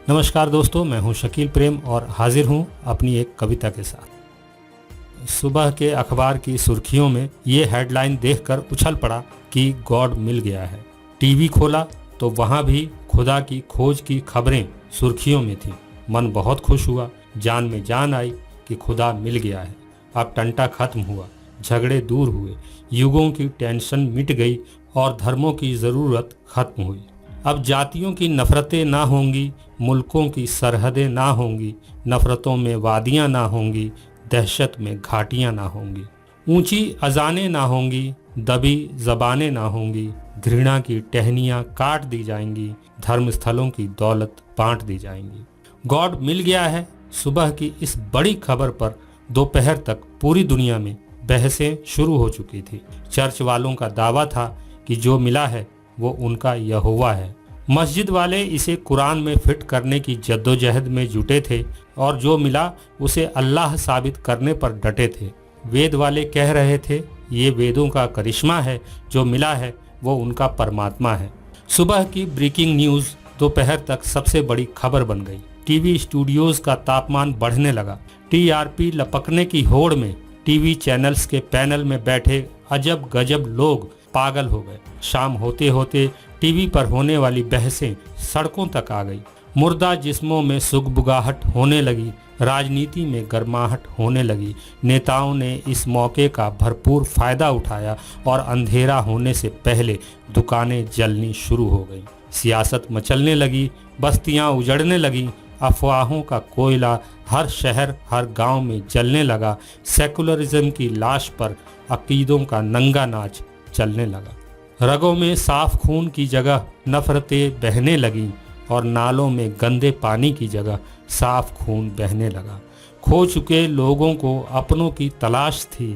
नमस्कार दोस्तों, मैं हूं शकील प्रेम और हाजिर हूं अपनी एक कविता के साथ। सुबह के अखबार की सुर्खियों में ये हेडलाइन देखकर उछल पड़ा कि गॉड मिल गया है। टीवी खोला तो वहां भी खुदा की खोज की खबरें सुर्खियों में थी। मन बहुत खुश हुआ, जान में जान आई कि खुदा मिल गया है। अब टंटा खत्म हुआ, झगड़े दूर हुए, युगों की टेंशन मिट गई और धर्मों की ज़रूरत खत्म हुई। अब जातियों की नफ़रतें ना होंगी, मुल्कों की सरहदें ना होंगी, नफ़रतों में वादियाँ ना होंगी, दहशत में घाटियाँ ना होंगी, ऊंची अजानें ना होंगी, दबी ज़बानें ना होंगी, घृणा की टहनियाँ काट दी जाएंगी, धर्म स्थलों की दौलत बांट दी जाएंगी। गॉड मिल गया है। सुबह की इस बड़ी खबर पर दोपहर तक पूरी दुनिया में बहसें शुरू हो चुकी थी। चर्च वालों का दावा था कि जो मिला है वो उनका यहोवा है। मस्जिद वाले इसे कुरान में फिट करने की जद्दोजहद में जुटे थे और जो मिला उसे अल्लाह साबित करने पर डटे थे। वेद वाले कह रहे थे ये वेदों का करिश्मा है, जो मिला है वो उनका परमात्मा है। सुबह की ब्रेकिंग न्यूज़ दोपहर तक सबसे बड़ी खबर बन गई। टीवी स्टूडियोज का तापमान बढ़ने लगा। टीआरपी लपकने की होड़ में टीवी चैनल्स के पैनल में बैठे अजब गजब लोग पागल हो गए। शाम होते होते टीवी पर होने वाली बहसें सड़कों तक आ गई। मुर्दा जिस्मों में सुगबुगाहट होने लगी, राजनीति में गर्माहट होने लगी। नेताओं ने इस मौके का भरपूर फायदा उठाया और अंधेरा होने से पहले दुकानें जलनी शुरू हो गईं। सियासत मचलने लगी, बस्तियां उजड़ने लगी, अफवाहों का कोयला हर शहर हर गांव में जलने लगा। सेकुलरिज्म की लाश पर अकीदों का नंगा नाच चलने लगा। रगों में साफ खून की जगह नफरतें बहने लगीं और नालों में गंदे पानी की जगह साफ खून बहने लगा। खो चुके लोगों को अपनों की तलाश थी।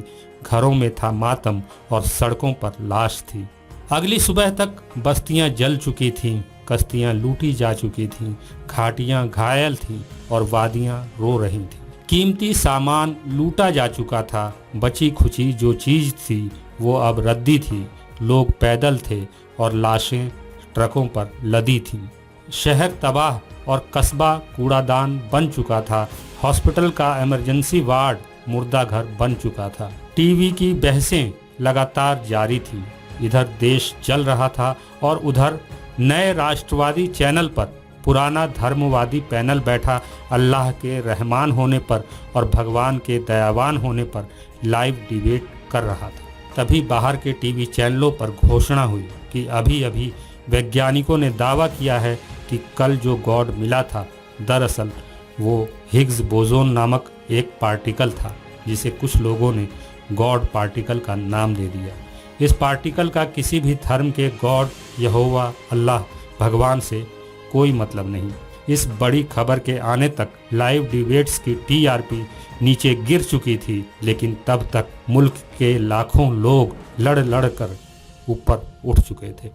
घरों में था मातम और सड़कों पर लाश थी। अगली सुबह तक बस्तियां जल चुकी थीं, कश्तियां लूटी जा चुकी थीं, घाटियां घायल थीं और वादियां रो रही थीं। कीमती सामान लूटा जा चुका था। बची खुची जो चीज़ थी वो अब रद्दी थी। लोग पैदल थे और लाशें ट्रकों पर लदी थीं। शहर तबाह और कस्बा कूड़ादान बन चुका था। हॉस्पिटल का इमरजेंसी वार्ड मुर्दा घर बन चुका था। टीवी की बहसें लगातार जारी थीं। इधर देश जल रहा था और उधर नए राष्ट्रवादी चैनल पर पुराना धर्मवादी पैनल बैठा अल्लाह के रहमान होने पर और भगवान के दयावान होने पर लाइव डिबेट कर रहा था। तभी बाहर के टीवी चैनलों पर घोषणा हुई कि अभी अभी वैज्ञानिकों ने दावा किया है कि कल जो गॉड मिला था दरअसल वो हिग्स बोसोन नामक एक पार्टिकल था, जिसे कुछ लोगों ने गॉड पार्टिकल का नाम दे दिया। इस पार्टिकल का किसी भी धर्म के गॉड, यहोवा, अल्लाह, भगवान से कोई मतलब नहीं। इस बड़ी खबर के आने तक लाइव डिबेट्स की टीआरपी नीचे गिर चुकी थी, लेकिन तब तक मुल्क के लाखों लोग लड़ लड़ कर ऊपर उठ चुके थे।